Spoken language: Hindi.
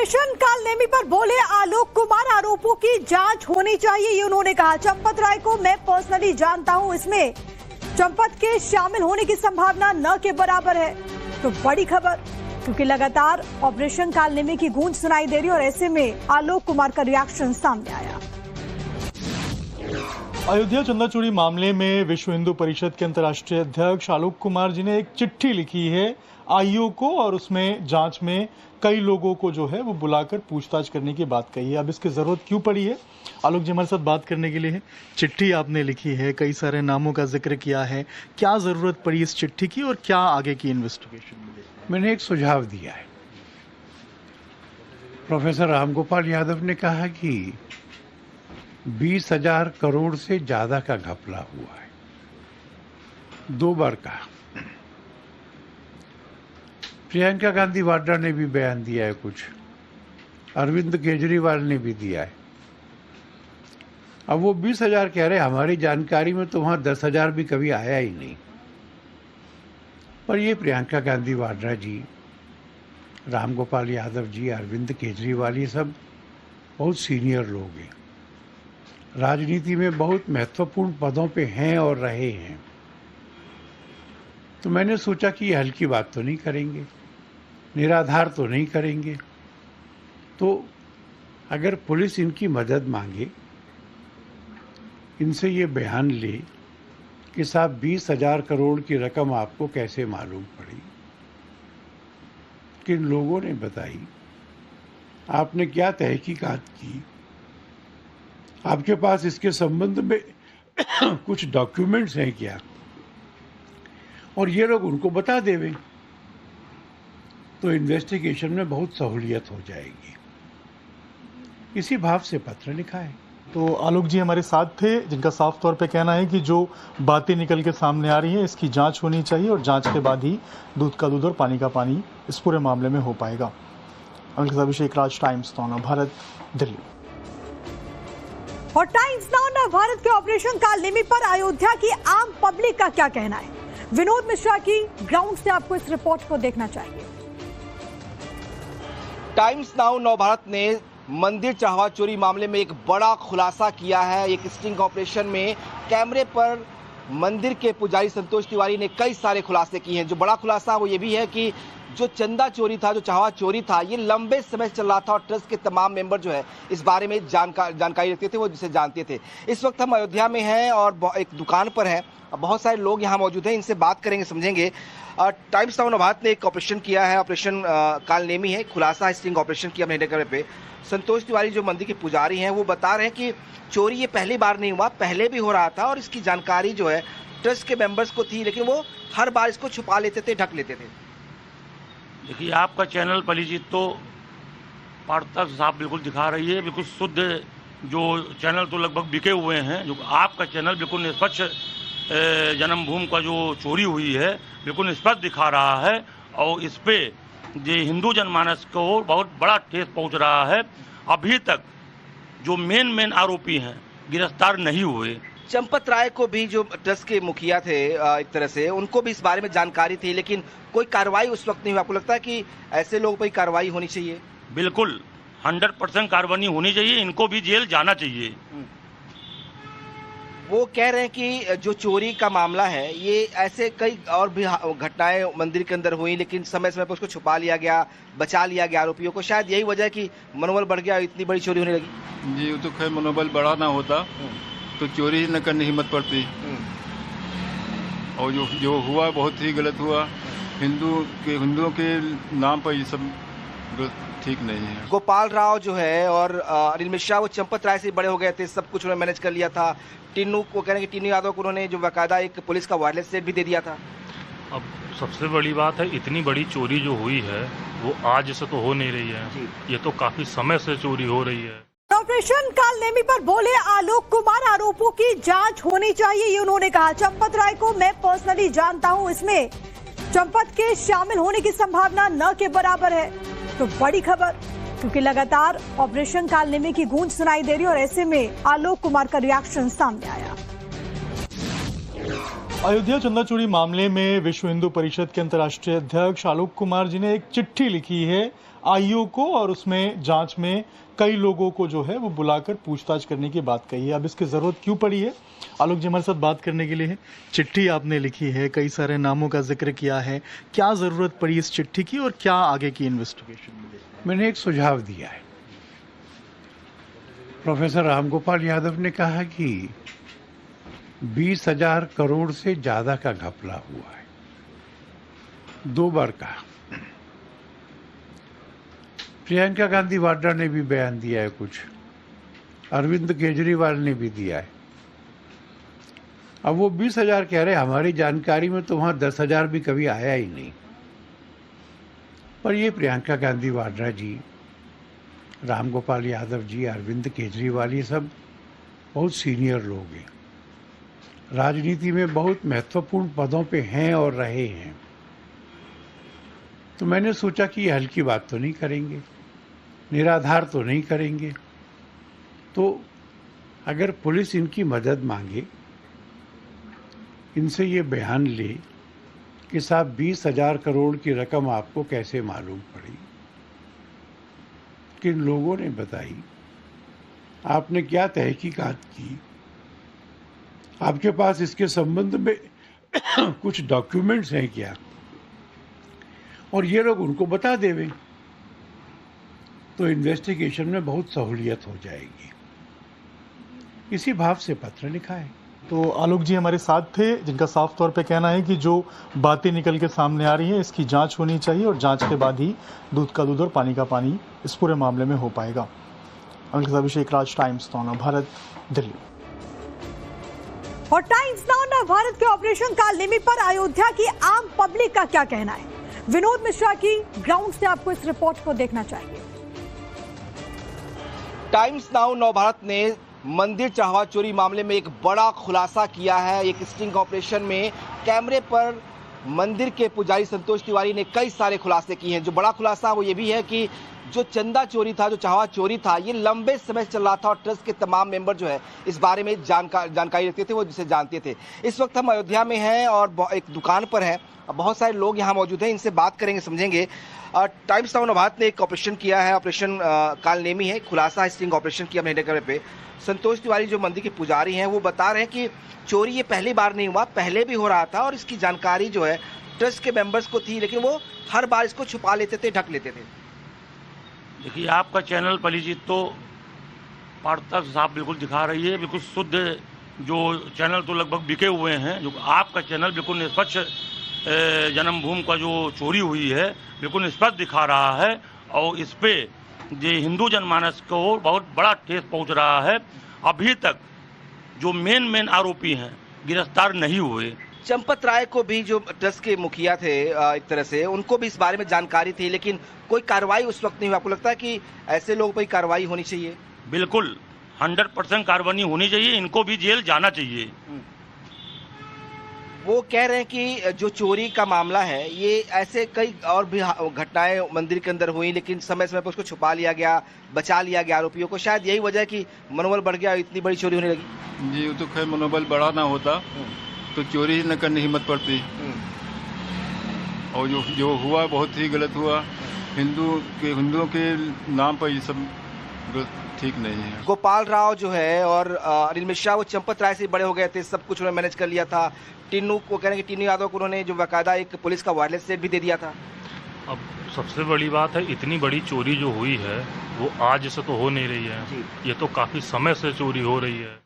ऑपरेशन कालनेमी पर बोले आलोक कुमार, आरोपों की जांच होनी चाहिए, ये उन्होंने कहा। चंपत राय को मैं पर्सनली जानता हूं, इसमें चंपत के शामिल होने की संभावना न के बराबर है। तो बड़ी खबर, क्योंकि लगातार ऑपरेशन कालनेमी की गूंज सुनाई दे रही और ऐसे में आलोक कुमार का रिएक्शन सामने आया। अयोध्या चंदा चोरी मामले में विश्व हिंदू परिषद के अंतर्राष्ट्रीय अध्यक्ष आलोक कुमार जी ने एक चिट्ठी लिखी है आईओ को, और उसमें जांच में कई लोगों को जो है वो बुलाकर पूछताछ करने की बात कही है। अब इसकी जरूरत क्यों पड़ी है, आलोक जी हमारे साथ बात करने के लिए है। चिट्ठी आपने लिखी है, कई सारे नामों का जिक्र किया है, क्या जरूरत पड़ी इस चिट्ठी की और क्या आगे की इन्वेस्टिगेशन में? मैंने एक सुझाव दिया है। प्रोफेसर रामगोपाल यादव ने कहा कि 20,000 करोड़ से ज्यादा का घपला हुआ है, 2 बार कहा। प्रियंका गांधी वाड्रा ने भी बयान दिया है, कुछ अरविंद केजरीवाल ने भी दिया है। अब वो 20,000 कह रहे, हमारी जानकारी में तो वहां 10,000 भी कभी आया ही नहीं। पर ये प्रियंका गांधी वाड्रा जी, रामगोपाल यादव जी, अरविंद केजरीवाल, ये सब बहुत सीनियर लोग हैं, राजनीति में बहुत महत्वपूर्ण पदों पे हैं और रहे हैं। तो मैंने सोचा कि ये हल्की बात तो नहीं करेंगे, निराधार तो नहीं करेंगे। तो अगर पुलिस इनकी मदद मांगे, इनसे ये बयान ले कि साहब 20,000 करोड़ की रकम आपको कैसे मालूम पड़ी, किन लोगों ने बताई, आपने क्या तहकीकात की, आपके पास इसके संबंध में कुछ डॉक्यूमेंट्स हैं क्या, और ये लोग उनको बता देवें, तो इन्वेस्टिगेशन में बहुत सहूलियत हो जाएगी। इसी भाव से पत्र लिखा है। तो आलोक जी हमारे साथ थे, जिनका साफ तौर पे कहना है कि जो बातें निकल के सामने आ रही हैं इसकी जांच होनी चाहिए और जांच के बाद ही दूध का दूध और पानी का पानी इस पूरे मामले में हो पाएगा। अभिषेक राज, टाइम्स नाउ भारत, दिल्ली। और टाइम्स नाउ भारत के ऑपरेशन कालनेमी पर अयोध्या की आम पब्लिक का क्या कहना है, विनोद मिश्रा की ग्राउंड से आपको इस रिपोर्ट को देखना चाहिए। टाइम्स नाउ नव भारत ने मंदिर चढ़ावा चोरी मामले में एक बड़ा खुलासा किया है। एक स्टिंग ऑपरेशन में कैमरे पर मंदिर के पुजारी संतोष तिवारी ने कई सारे खुलासे किए हैं। जो बड़ा खुलासा वो ये भी है कि जो चंदा चोरी था, जो चढ़ावा चोरी था, ये लंबे समय से चल रहा था और ट्रस्ट के तमाम मेंबर जो है इस बारे में जानकारी रखते थे, वो जिसे जानते थे। इस वक्त हम अयोध्या में हैं और एक दुकान पर हैं, बहुत सारे लोग यहाँ मौजूद हैं, इनसे बात करेंगे, समझेंगे। टाइम्स नाउ भारत ने एक ऑपरेशन किया है, ऑपरेशन कालनेमी है, खुलासा स्टिंग ऑपरेशन किया अपने कैमरे पे। संतोष तिवारी जो मंदिर के पुजारी हैं वो बता रहे हैं कि चोरी ये पहली बार नहीं हुआ, पहले भी हो रहा था और इसकी जानकारी जो है ट्रस्ट के मेंबर्स को थी, लेकिन वो हर बार इसको छुपा लेते थे, ढक लेते थे। देखिए, आपका चैनल परिचित तो वार्ता साफ बिल्कुल दिखा रही है, बिल्कुल शुद्ध। जो चैनल तो लगभग बिके हुए हैं, जो आपका चैनल बिल्कुल निष्पक्ष जन्मभूमि का जो चोरी हुई है बिल्कुल निष्पक्ष दिखा रहा है और इस पे जो हिंदू जनमानस को बहुत बड़ा ठेस पहुंच रहा है। अभी तक जो मेन आरोपी हैं गिरफ्तार नहीं हुए। चंपत राय को भी, जो ट्रस्ट के मुखिया थे एक तरह से, उनको भी इस बारे में जानकारी थी, लेकिन कोई कार्रवाई उस वक्त नहीं हुई। आपको लगता है कि ऐसे लोगों पर कार्रवाई होनी चाहिए? बिल्कुल 100% कार्रवाई होनी चाहिए, इनको भी जेल जाना चाहिए। वो कह रहे हैं कि जो चोरी का मामला है, ये ऐसे कई और भी घटनाएं मंदिर के अंदर हुई, लेकिन समय समय पर उसको छुपा लिया गया, बचा लिया गया आरोपियों को। शायद यही वजह है कि मनोबल बढ़ गया, इतनी बड़ी चोरी होने लगी। जी, तो खैर मनोबल बढ़ा ना होता तो चोरी ही न करने हिम्मत पड़ती। और जो हुआ बहुत ही गलत हुआ। हिंदुओं के नाम पर ये सब ठीक नहीं है। गोपाल राव जो है और अनिल मिश्रा, वो चंपत राय से बड़े हो गए थे, सब कुछ उन्होंने मैनेज कर लिया था। टिन्नू को कह रहे हैं कि टिन्नू यादव को उन्होंने जो बाकायदा एक पुलिस का वायरलेस सेट भी दे दिया था। अब सबसे बड़ी बात है, इतनी बड़ी चोरी जो हुई है वो आज से तो हो नहीं रही है, ये तो काफी समय से चोरी हो रही है। ऑपरेशन कालनेमी पर बोले आलोक कुमार, आरोपों की जांच होनी चाहिए, ये उन्होंने कहा। चंपत राय को मैं पर्सनली जानता हूं, इसमें चंपत के शामिल होने की संभावना न के बराबर है। तो बड़ी खबर, क्योंकि लगातार ऑपरेशन कालनेमी की गूंज सुनाई दे रही और ऐसे में आलोक कुमार का रिएक्शन सामने आया। अयोध्या चंदा चोरी मामले में विश्व हिंदू परिषद के अंतर्राष्ट्रीय अध्यक्ष आलोक कुमार जी ने एक चिट्ठी लिखी है आईओ को और उसमें जांच में कई लोगों को जो है वो बुलाकर पूछताछ करने की बात कही है। अब इसकी जरूरत क्यों पड़ी है, आलोक जी हमारे साथ बात करने के लिए है। चिट्ठी आपने लिखी है, कई सारे नामों का जिक्र किया है, क्या जरूरत पड़ी इस चिट्ठी की और क्या आगे की इन्वेस्टिगेशन में? मैंने एक सुझाव दिया है। प्रोफेसर रामगोपाल यादव ने कहा कि 20,000 करोड़ से ज्यादा का घपला हुआ है, 2 बार कहा। प्रियंका गांधी वाड्रा ने भी बयान दिया है, कुछ अरविंद केजरीवाल ने भी दिया है। अब वो 20,000 कह रहे, हमारी जानकारी में तो वहां 10,000 भी कभी आया ही नहीं। पर ये प्रियंका गांधी वाड्रा जी, रामगोपाल यादव जी, अरविंद केजरीवाल, ये सब बहुत सीनियर लोग हैं, राजनीति में बहुत महत्वपूर्ण पदों पे हैं और रहे हैं। तो मैंने सोचा कि ये हल्की बात तो नहीं करेंगे, निराधार तो नहीं करेंगे। तो अगर पुलिस इनकी मदद मांगे, इनसे ये बयान ले कि साहब 20,000 करोड़ की रकम आपको कैसे मालूम पड़ी, किन लोगों ने बताई, आपने क्या तहकीकात की, आपके पास इसके संबंध में कुछ डॉक्यूमेंट्स हैं क्या, और ये लोग उनको बता देवें तो इन्वेस्टिगेशन में बहुत सहूलियत हो जाएगी। इसी भाव से पत्र लिखा है। तो आलोक जी हमारे साथ थे, जिनका साफ तौर पे कहना है कि जो बातें निकल के सामने आ रही हैं इसकी जांच होनी चाहिए और जांच के बाद ही दूध का दूध और पानी का पानी इस पूरे मामले में हो पाएगा। अभिषेक राज, टाइम्स नाउ भारत, दिल्ली। और टाइम्स नाउ भारत के ऑपरेशन कालनेमी पर अयोध्या की आम पब्लिक का क्या कहना है, विनोद मिश्रा की ग्राउंड से आपको इस रिपोर्ट को देखना चाहिए। टाइम्स नाउ नव भारत ने मंदिर चाहवा चोरी मामले में एक बड़ा खुलासा किया है। एक स्टिंग ऑपरेशन में कैमरे पर मंदिर के पुजारी संतोष तिवारी ने कई सारे खुलासे किए हैं। जो बड़ा खुलासा वो ये भी है कि जो चंदा चोरी था, जो चाहवा चोरी था, ये लंबे समय से चल रहा था और ट्रस्ट के तमाम मेंबर जो है इस बारे में जानकारी रखते थे, वो जिसे जानते थे। इस वक्त हम अयोध्या में हैं और एक दुकान पर हैं, बहुत सारे लोग यहाँ मौजूद हैं, इनसे बात करेंगे, समझेंगे। टाइम्स नाउ भारत ने एक ऑपरेशन किया है, ऑपरेशन कालनेमी है, खुलासा स्टिंग ऑपरेशन किया मेहनगर पे। संतोष तिवारी जो मंदिर के पुजारी हैं वो बता रहे हैं कि चोरी ये पहली बार नहीं हुआ, पहले भी हो रहा था और इसकी जानकारी जो है ट्रस्ट के मेंबर्स को थी, लेकिन वो हर बार इसको छुपा लेते थे, ढक लेते थे। देखिए, आपका चैनल पलीजीत तो वार्ता साफ बिल्कुल दिखा रही है, बिल्कुल शुद्ध। जो चैनल तो लगभग बिके हुए हैं, जो आपका चैनल बिल्कुल निष्पक्ष जन्मभूमि का जो चोरी हुई है बिल्कुल निष्पक्ष दिखा रहा है और इस पे जो हिंदू जनमानस को बहुत बड़ा ठेस पहुंच रहा है। अभी तक जो मेन आरोपी हैं गिरफ्तार नहीं हुए। चंपत राय को भी, जो ट्रस्ट के मुखिया थे एक तरह से, उनको भी इस बारे में जानकारी थी, लेकिन कोई कार्रवाई उस वक्त नहीं हुई। आपको लगता है कि ऐसे लोगों पर कार्रवाई होनी चाहिए? बिल्कुल 100% कार्रवाई होनी चाहिए, इनको भी जेल जाना चाहिए। वो कह रहे हैं कि जो चोरी का मामला है ये ऐसे कई और भी घटनाएं मंदिर के अंदर हुई, लेकिन समय समय पर उसको छुपा लिया गया, बचा लिया गया आरोपियों को। शायद यही वजह है कि मनोबल बढ़ गया, इतनी बड़ी चोरी होने लगी। जी, वो तो खैर मनोबल बढ़ा ना होता तो चोरी न करने की हिम्मत पड़ती। और जो हुआ बहुत ही गलत हुआ। हिंदुओं के नाम पर ये सब ठीक नहीं है। गोपाल राव जो है और अनिल मिश्रा, वो चंपत राय से बड़े हो गए थे, सब कुछ उन्होंने मैनेज कर लिया था। टिन्नू को कह रहे हैं कि टिन्नू यादव को उन्होंने जो बाकायदा एक पुलिस का वायरलेस सेट भी दे दिया था। अब सबसे बड़ी बात है, इतनी बड़ी चोरी जो हुई है वो आज से तो हो नहीं रही है, ये तो काफी समय से चोरी हो रही है।